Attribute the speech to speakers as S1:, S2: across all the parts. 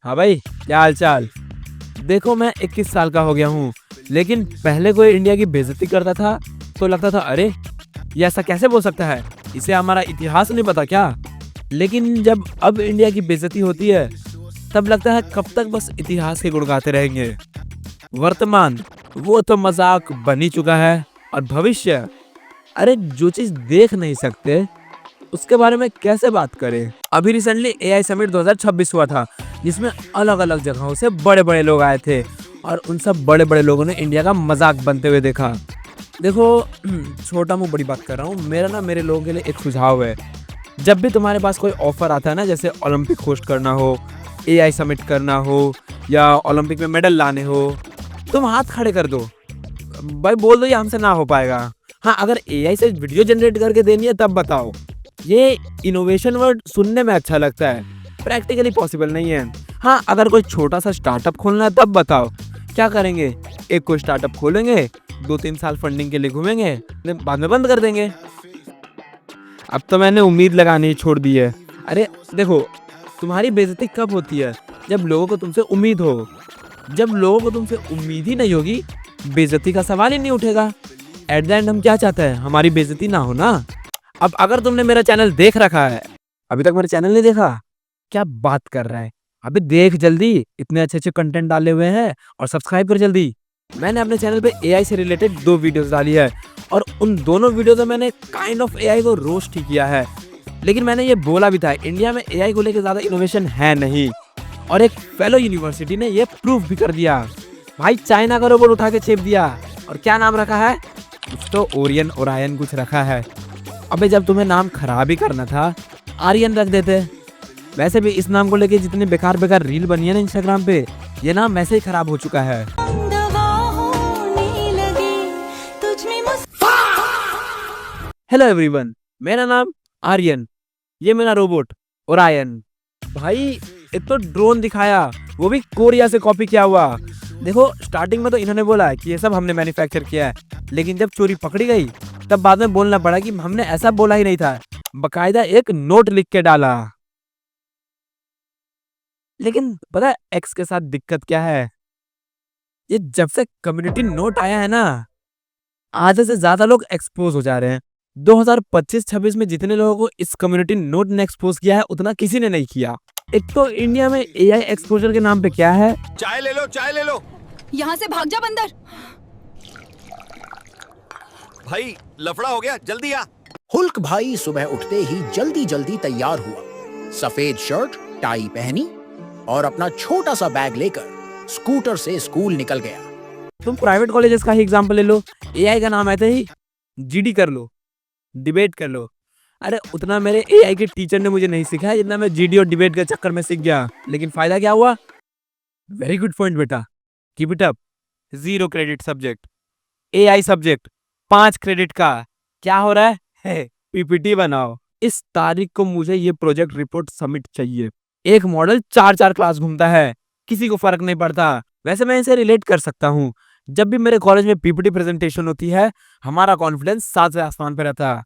S1: हाँ भाई, क्या हाल चाल। देखो मैं 21 साल का हो गया हूँ, लेकिन पहले कोई इंडिया की बेइज्जती करता था तो लगता था अरे ये ऐसा कैसे बोल सकता है, इसे हमारा इतिहास नहीं पता क्या। लेकिन जब अब इंडिया की बेइज्जती होती है तब लगता है कब तक बस इतिहास के गुण गाते रहेंगे। वर्तमान वो तो मजाक बन ही चुका है, और भविष्य, अरे जो चीज देख नहीं सकते उसके बारे में कैसे बात करें। अभी रिसेंटली एआई समिट 2026 हुआ था, जिसमें अलग अलग जगहों से बड़े बड़े लोग आए थे और उन सब बड़े बड़े लोगों ने इंडिया का मजाक बनते हुए देखा। देखो छोटा मुंह बड़ी बात कर रहा हूँ, मेरे लोगों के लिए एक सुझाव है। जब भी तुम्हारे पास कोई ऑफर आता है ना, जैसे ओलंपिक होस्ट करना हो, एआई समिट करना हो या ओलंपिक में मेडल लाने हो, तुम हाथ खड़े कर दो भाई, बोल दो ये हमसे ना हो पाएगा। हाँ, अगर एआई से वीडियो जनरेट करके देनी है तब बताओ। ये इनोवेशन वर्ड सुनने में अच्छा लगता है, प्रैक्टिकली पॉसिबल नहीं है। हाँ, अगर कोई छोटा सा स्टार्टअप खोलना है तब बताओ। क्या करेंगे, एक कोई स्टार्टअप खोलेंगे, 2-3 साल फंडिंग के लिए घूमेंगे, बाद में बंद कर देंगे। अब तो मैंने उम्मीद लगानी ही छोड़ दी है। अरे देखो, तुम्हारी बेइज्जती कब होती है, जब लोगों को तुमसे उम्मीद हो। जब लोगों को तुमसे उम्मीद ही नहीं होगी, बेइज्जती का सवाल ही नहीं उठेगा। एट द एंड हम क्या चाहते हैं, हमारी बेइज्जती ना हो ना। अब अगर तुमने मेरा चैनल देख रखा है, अभी तक मेरा चैनल नहीं देखा, क्या बात कर रहा है, अभी देख जल्दी, इतने अच्छे अच्छे कंटेंट डाले हुए हैं, और सब्सक्राइब कर जल्दी। मैंने अपने चैनल पे एआई से रिलेटेड 2 वीडियोस डाली है, और उन दोनों वीडियोस में मैंने काइंड ऑफ एआई को रोस्ट ही किया है। लेकिन मैंने ये बोला भी था, इंडिया में एआई को लेकर ज्यादा इनोवेशन है नहीं, और एक फेलो यूनिवर्सिटी ने ये प्रूफ भी कर दिया। भाई चाइना का रोबोट उठा के छेप दिया, और क्या नाम रखा है, कुछ तो ओरियन ओरायन कुछ रखा है। अबे जब तुम्हें नाम खराब ही करना था, आर्यन रख देते। वैसे भी इस नाम को लेके जितनी बेकार बेकार रील बनी है ना इंस्टाग्राम पे, ये नाम वैसे ही खराब हो चुका है। हेलो एवरीवन, मेरा नाम आर्यन, ये मेरा रोबोट ओरायन। भाई एक तो ड्रोन दिखाया, वो भी कोरिया से कॉपी किया हुआ। देखो स्टार्टिंग में तो इन्होंने बोला कि ये सब हमने मैन्युफैक्चर किया है, लेकिन जब चोरी पकड़ी गई तब बाद में बोलना पड़ा कि हमने ऐसा बोला ही नहीं था, बकायदा एक नोट लिख के डाला। लेकिन पता है एक्स के साथ दिक्कत क्या है, ये जब से कम्युनिटी नोट आया है ना, आधे से ज्यादा लोग एक्सपोज हो जा रहे हैं। 2025-26 में जितने लोगों को इस कम्युनिटी नोट ने एक्सपोज किया है, उतना किसी ने नहीं किया। एक तो इंडिया में एआई एक्सपोजर के नाम पे क्या है,
S2: चाय ले लो, चाय ले लो।
S3: यहाँ से भाग जा बंदर।
S2: भाई लफड़ा हो गया, जल्दी आ।
S4: हुल्क भाई सुबह उठते ही जल्दी जल्दी तैयार हुआ, सफेद शर्ट टाई पहनी और अपना छोटा सा बैग लेकर स्कूटर से स्कूल निकल गया।
S1: तुम प्राइवेट कॉलेजेस का ही एग्जांपल ले लो, एआई का नाम आते ही जीडी कर लो, डिबेट कर लो। अरे उतना मेरे एआई के टीचर ने मुझे नहीं सिखाया जितना मैं जीडी और डिबेट के चक्कर में सीख गया। लेकिन फायदा क्या हुआ, वेरी गुड पॉइंट बेटा, keep it up. 0 credit subject, AI subject 5 credit का। क्या हो रहा है, पीपीटी बनाओ। इस तारीख को मुझे ये प्रोजेक्ट रिपोर्ट सबमिट चाहिए। एक मॉडल 4-4 क्लास घूमता है, किसी को फर्क नहीं पड़ता। वैसे मैं इसे रिलेट कर सकता हूँ, जब भी मेरे कॉलेज में पीपीटी प्रेजेंटेशन होती है, हमारा कॉन्फिडेंस 7 से आसमान पे रहता है।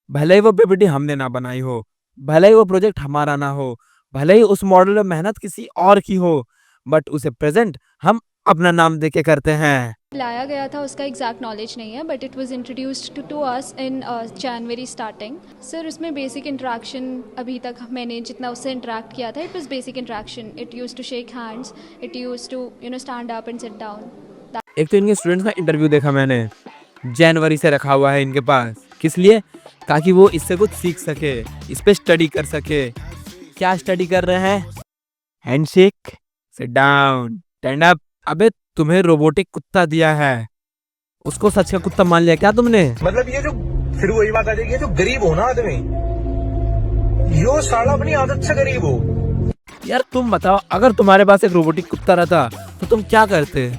S1: भले ही वो पीपीटी हमने ना बनाई हो, भले ही वो प्रोजेक्ट हमारा ना हो, भले ही उस मॉडल में मेहनत किसी और की हो, बट उसे प्रेजेंट हम अपना नाम देके करते हैं।
S5: लाया गया था उसका एग्जैक्ट नॉलेज नहीं है, but it was introduced to us in January starting. Sir उसमें बेसिक इंटरेक्शन, अभी तक मैंने जितना उससे इंटरेक्ट किया था, it was basic interaction. It used to shake hands, it used to stand up and sit down.
S1: एक तो इनके स्टूडेंट्स का इंटरव्यू देखा मैंने, जनवरी से रखा हुआ है इनके पास, किस लिए, ताकि वो इससे कुछ सीख सके, इस पे स्टडी कर सके। क्या स्टडी कर रहे हैं, handshake, sit down, stand up. अबे तुम्हें रोबोटिक कुत्ता दिया है, उसको सच का कुत्ता मान लिया क्या तुमने।
S6: मतलब ये जो फिर वही बात आ जाएगी, ये जो गरीब हो ना आदमी, यो साला अपनी आदत से गरीब हो।
S1: यार तुम बताओ, अगर तुम्हारे पास एक रोबोटिक कुत्ता रहता तो तुम क्या करते।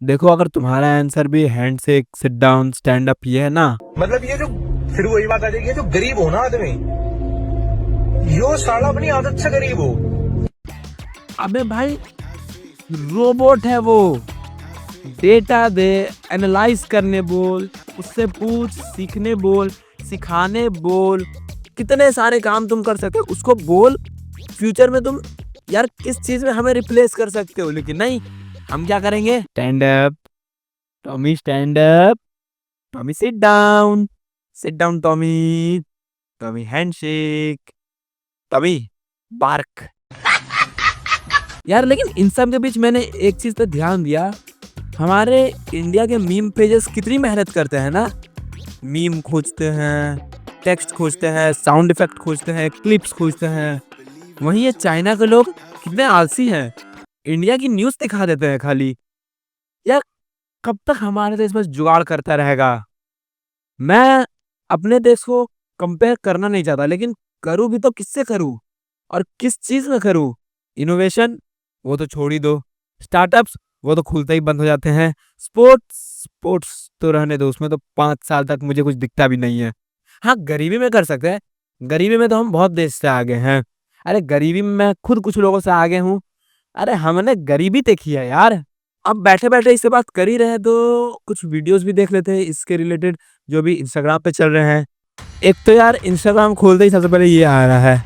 S1: देखो अगर तुम्हारा आंसर भी handshake, sit down, stand up ये है ना,
S6: मतलब ये जो फिर वही बात आ जाएगी, ये जो गरीब हो ना आदमी, यो साला अपनी आदत से गरीब हो।
S1: अबे भाई रोबोट है वो, डेटा दे, एनालाइज करने बोल, उससे पूछ, सीखने बोल, सिखाने बोल, कितने सारे काम तुम कर सकते हो, उसको बोल फ्यूचर में तुम यार किस चीज में हमें रिप्लेस कर सकते हो, लेकिन नहीं, हम क्या करेंगे, stand up Tommy, stand up Tommy, sit down Tommy, Tommy handshake, Tommy bark. यार लेकिन इन सब के बीच मैंने एक चीज पे ध्यान दिया, हमारे इंडिया के मीम पेजेस कितनी मेहनत करते हैं ना, मीम खोजते हैं, टेक्स्ट खोजते हैं, साउंड इफेक्ट खोजते हैं, क्लिप्स खोजते हैं। वहीं ये चाइना के लोग कितने आलसी हैं, इंडिया की न्यूज़ दिखा देते हैं खाली। यार कब तक हमारे देश बस जुगाड़ करता रहेगा। मैं अपने देश को कंपेयर करना नहीं चाहता, लेकिन करूँ भी तो किससे करूँ और किस चीज़ में करूँ। इनोवेशन वो तो छोड़ ही दो, स्टार्टअप्स वो तो खुलते ही बंद हो जाते हैं, स्पोर्ट्स तो रहने दो, उसमें तो 5 साल तक मुझे कुछ दिखता भी नहीं है। हाँ गरीबी में कर सकते हैं, गरीबी में तो हम बहुत देश से आगे हैं। अरे गरीबी में मैं खुद कुछ लोगों से आगे हूँ। अरे हमने गरीबी देखी है यार। अब बैठे बैठे इससे बात कर ही रहे तो कुछ वीडियोस भी देख लेते हैं इसके रिलेटेड जो भी इंस्टाग्राम पे चल रहे हैं। एक तो यार इंस्टाग्राम खोलते ही सबसे पहले ये आ रहा है,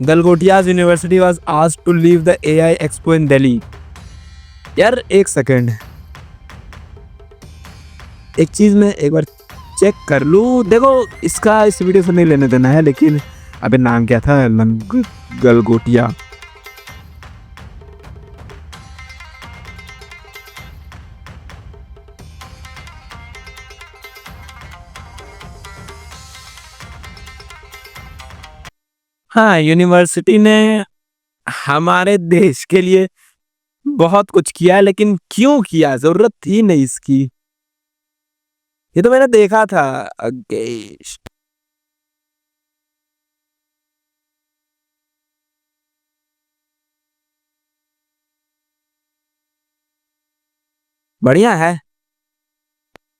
S1: Galgotias university was asked to leave the AI expo in Delhi. यार एक सेकेंड, एक चीज़ मैं एक बार चेक कर लूँ। देखो इसका इस वीडियो से नहीं लेने देना है, लेकिन अबे नाम क्या था, गलगोटिया। हाँ यूनिवर्सिटी ने हमारे देश के लिए बहुत कुछ किया है, लेकिन क्यों किया, जरूरत थी नहीं इसकी। ये तो मैंने देखा था। अगेश बढ़िया है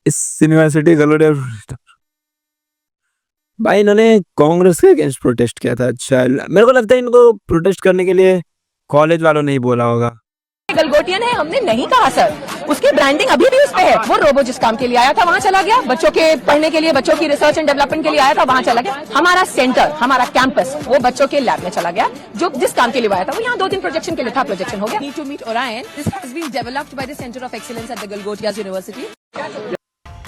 S1: इस यूनिवर्सिटी गलोडिया भाई, इन्होंने कांग्रेस के अगेंस्ट प्रोटेस्ट किया था। अच्छा मेरे को लगता है इनको प्रोटेस्ट करने के लिए कॉलेज वालों ने ही बोला होगा।
S7: गलगोटियन है हमने नहीं कहा सर, उसकी ब्रांडिंग अभी भी उस पे है। वो रोबो जिस काम के लिए आया था वहाँ चला गया, बच्चों के पढ़ने के लिए, बच्चों की रिसर्च एंड डेवलपमेंट के लिए आया था वहाँ चला गया। हमारा सेंटर, हमारा कैंपस वो बच्चों के लैब में चला गया, जो जिस काम के लिए आया था वो यहाँ 2-3 प्रोजेक्शन के लिए था, प्रोजेक्शन हो गया। Need to meet Orion, this has been developed by the centre of excellence at the Galgotias university.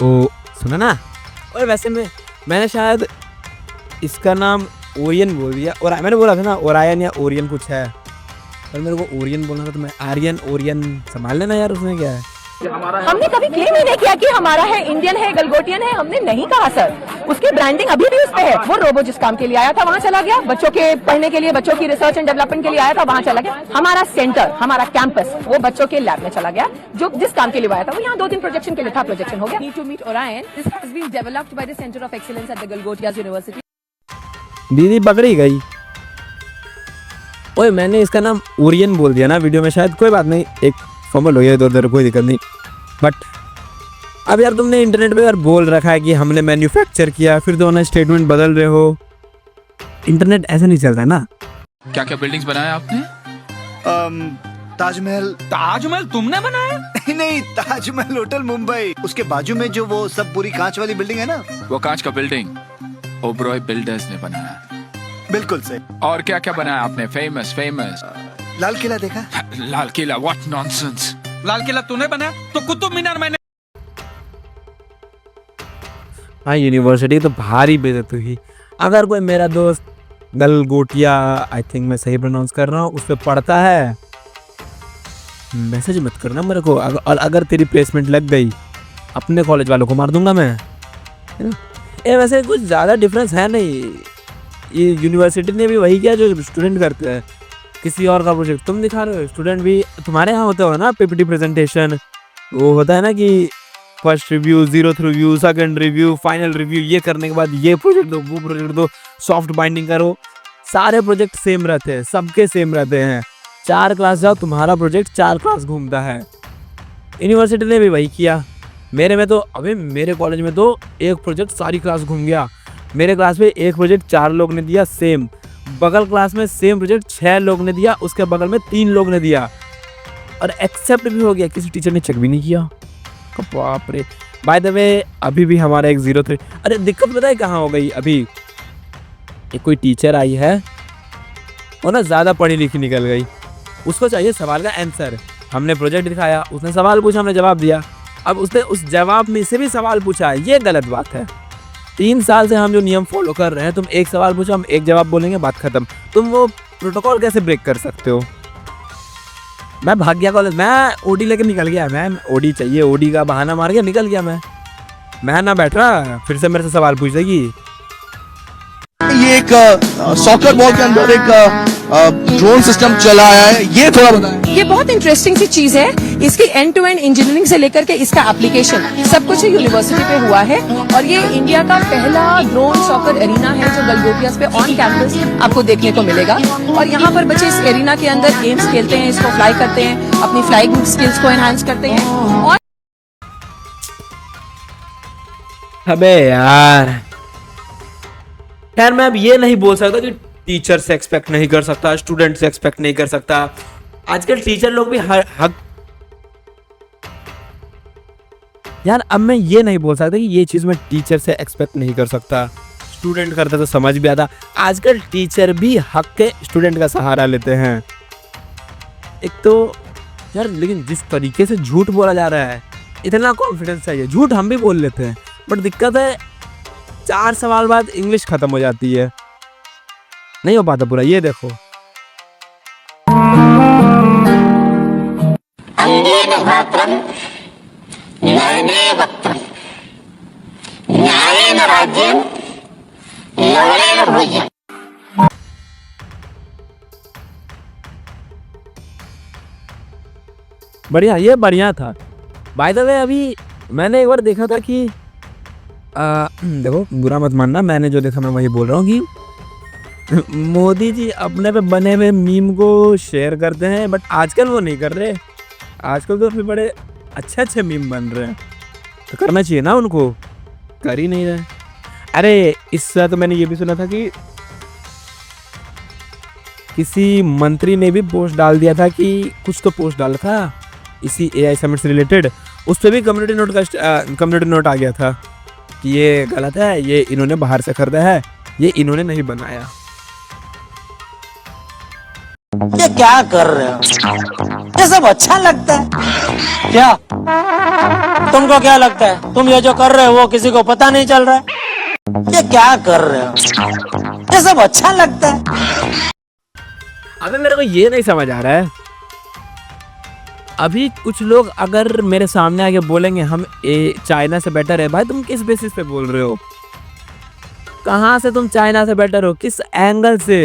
S1: ओ सुना ना, और वैसे मैंने शायद इसका नाम ओरियन बोल दिया, और मैंने बोला था ना ओरायन या ओरियन कुछ है, पर मेरे को ओरियन बोलना था तो मैं आर्यन ओरियन संभाल लेना यार, उसमें क्या है।
S7: हमने कभी क्लेम ही नहीं किया कि हमारा है, इंडियन है, गलगोटियन है, हमने नहीं कहा सर। उसकी ब्रांडिंग अभी भी उस पे है। वो रोबो जिस काम के लिए आया था वहाँ चला गया, बच्चों के पढ़ने के लिए, बच्चों की रिसर्च एंड डेवलपमेंट के लिए आया था वहाँ चला गया। हमारा सेंटर, हमारा कैंपस वो बच्चों के लैब में चला गया, जो जिस काम के लिए आया था वो यहाँ 2-3 प्रोजेक्शन के लिए था, प्रोजेक्शन हो गया। Need to meet Orion, this has been developed by the centre of excellence at the Galgotias university.
S1: दीदी पकड़ी गई। ओए मैंने इसका नाम ओरियन बोल दिया ना वीडियो में, शायद कोई बात नहीं, एक फॉर्मल हो गया इधर उधर, कोई दिक्कत नहीं। बट अब यार तुमने इंटरनेट पे यार बोल रखा है कि हमने मैन्युफैक्चर किया, फिर दोनों स्टेटमेंट बदल रहे हो। इंटरनेट ऐसे नहीं चलता है ना।
S8: क्या क्या बिल्डिंग्स बनाया आपने?
S9: ताजमहल।
S8: ताजमहल तुमने बनाया?
S9: नहीं, ताजमहल होटल मुंबई, उसके बाजू में जो वो सब पूरी कांच वाली बिल्डिंग है ना,
S8: वो कांच का बिल्डिंग ओबरॉय बिल्डर्स ने बनाया।
S9: बिल्कुल सही।
S8: और क्या क्या बनाया आपने? फेमस
S9: लाल किला देखा?
S8: लाल किला? What nonsense. लाल किला तूने बनाया तो कुतुब मीनार मैंने।
S1: हाँ यूनिवर्सिटी तो भारी बेइज्जत हुई। अगर कोई मेरा दोस्त गलगोटिया, आई थिंक मैं सही प्रोनाउंस कर रहा हूँ, उस पर पढ़ता है, मैसेज मत करना मेरे को। और अगर तेरी प्लेसमेंट लग गई, अपने कॉलेज वालों को मार दूंगा मैं। ये वैसे कुछ ज़्यादा डिफरेंस है नहीं, ये यूनिवर्सिटी ने भी वही किया जो स्टूडेंट करते हैं। किसी और का प्रोजेक्ट तुम दिखा रहे हो, स्टूडेंट भी तुम्हारे यहाँ होता हो ना, पीपीटी प्रेजेंटेशन, वो होता है ना कि first review, 0th review, second review, final review, ये करने के बाद ये प्रोजेक्ट दो, वो प्रोजेक्ट दो, सॉफ्ट बाइंडिंग करो। सारे प्रोजेक्ट सेम रहते हैं, सबके सेम रहते हैं। 4 क्लास जाओ, तुम्हारा प्रोजेक्ट 4 क्लास घूमता है। यूनिवर्सिटी ने भी वही किया। मेरे में तो अभी मेरे कॉलेज में तो एक प्रोजेक्ट सारी क्लास घूम गया। मेरे क्लास में एक प्रोजेक्ट 4 लोग ने दिया सेम, बगल क्लास में सेम प्रोजेक्ट 6 लोग ने दिया, उसके बगल में 3 लोग ने दिया, और एक्सेप्ट भी हो गया, किसी टीचर ने चेक भी नहीं किया। बाप रे। बाय द वे अभी भी हमारा एक 0-3, अरे दिक्कत पता है कहाँ हो गई। अभी एक कोई टीचर आई है, वो ना ज़्यादा पढ़ी लिखी निकल गई, उसको चाहिए सवाल का आंसर। हमने प्रोजेक्ट दिखाया, उसने सवाल पूछा, हमने जवाब दिया। अब उसने उस जवाब में से भी सवाल पूछा, ये गलत बात है। 3 साल से हम जो नियम फॉलो कर रहे हैं, तुम एक सवाल पूछो, हम एक जवाब बोलेंगे, बात खत्म। तुम वो प्रोटोकॉल कैसे ब्रेक कर सकते हो? मैं भाग गया कॉलेज, मैं ओडी लेके निकल गया। मैं ओडी चाहिए, ओडी का बहाना मार के निकल गया। मैं ना बैठ रहा, फिर से मेरे से सवाल पूछ देगी।
S10: ये एक सॉकर बॉल के अंदर एक ड्रोन सिस्टम चला है, ये थोड़ा बताएं।
S7: ये बहुत इंटरेस्टिंग सी चीज है। इसकी एंड टू एंड इंजीनियरिंग से लेकर के इसका एप्लीकेशन सब कुछ यूनिवर्सिटी पे हुआ है और ये इंडिया का पहला ड्रोन सॉकर एरिना है जो गलगोटियास पे ऑन कैंपस आपको देखने को मिलेगा। और यहाँ पर बच्चे इस एरिना के अंदर गेम्स खेलते हैं, इसको फ्लाई करते हैं, अपनी फ्लाइंग स्किल्स को एनहांस करते हैं। और
S1: अबे यार, खैर मैं अब ये नहीं बोल सकता कि टीचर से एक्सपेक्ट नहीं कर सकता, स्टूडेंट से एक्सपेक्ट नहीं कर सकता। आजकल टीचर लोग भी हक यार, अब मैं ये नहीं बोल सकता कि ये चीज मैं टीचर से एक्सपेक्ट नहीं कर सकता। स्टूडेंट करता तो समझ भी आता। आजकल टीचर भी हक के स्टूडेंट का सहारा लेते हैं। एक तो यार, लेकिन जिस तरीके से झूठ बोला जा रहा है, इतना कॉन्फिडेंस चाहिए। झूठ हम भी बोल लेते हैं, बट दिक्कत है 4 सवाल बाद इंग्लिश खत्म हो जाती है, नहीं हो पाता पूरा। ये देखो, बढ़िया, ये बढ़िया था। बाय द वे, अभी मैंने एक बार देखा था कि देखो, बुरा मत मानना, मैंने जो देखा मैं वही बोल रहा हूँ कि मोदी जी अपने पे बने हुए मीम को शेयर करते हैं, बट आजकल वो नहीं कर रहे। आजकल तो फिर बड़े अच्छे अच्छे मीम बन रहे हैं, तो करना चाहिए ना उनको, कर ही नहीं रहे। अरे इससे तो मैंने ये भी सुना था कि किसी मंत्री ने भी पोस्ट डाल दिया था कि कुछ तो पोस्ट डाला था इसी AI समिट से रिलेटेड, उस पर भी कम्युनिटी नोट आ गया था कि ये गलत है, ये इन्होंने बाहर से खरीदा है, ये इन्होंने नहीं बनाया।
S11: ये क्या कर रहे हो? ये सब अच्छा लगता है क्या? तुमको क्या लगता है तुम ये जो कर रहे हो वो किसी को पता नहीं चल रहा है? ये क्या कर रहे हो? ये सब अच्छा लगता है।
S1: अबे मेरे को ये नहीं समझ आ रहा है, अभी कुछ लोग अगर मेरे सामने आके बोलेंगे हम चाइना से बेटर है, भाई तुम किस बेसिस पे बोल रहे हो? कहाँ से तुम चाइना से बेटर हो? किस एंगल से?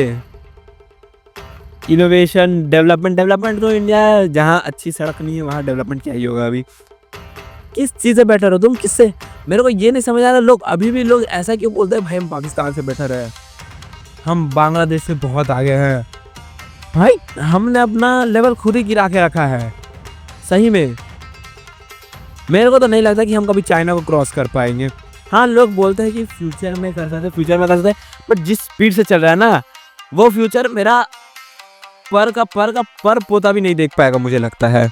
S1: इनोवेशन, डेवलपमेंट तो इंडिया, जहाँ अच्छी सड़क नहीं है वहाँ डेवलपमेंट क्या ही होगा। अभी किस चीज़ से बेटर हो तुम? किससे? मेरे को ये नहीं समझ आ रहा। लोग अभी भी लोग ऐसा क्यों बोलते हैं भाई हम पाकिस्तान से बेटर है, हम बांग्लादेश से बहुत आगे हैं। भाई हमने अपना लेवल खुद ही गिरा के रखा है। सही में मेरे को तो नहीं लगता कि हम कभी चाइना को क्रॉस कर पाएंगे। हाँ, लोग बोलते हैं कि फ्यूचर में कर सकते हैं, बट जिस स्पीड से चल रहा है ना, वो फ्यूचर मेरा पर पोता भी नहीं देख पाएगा, मुझे लगता है।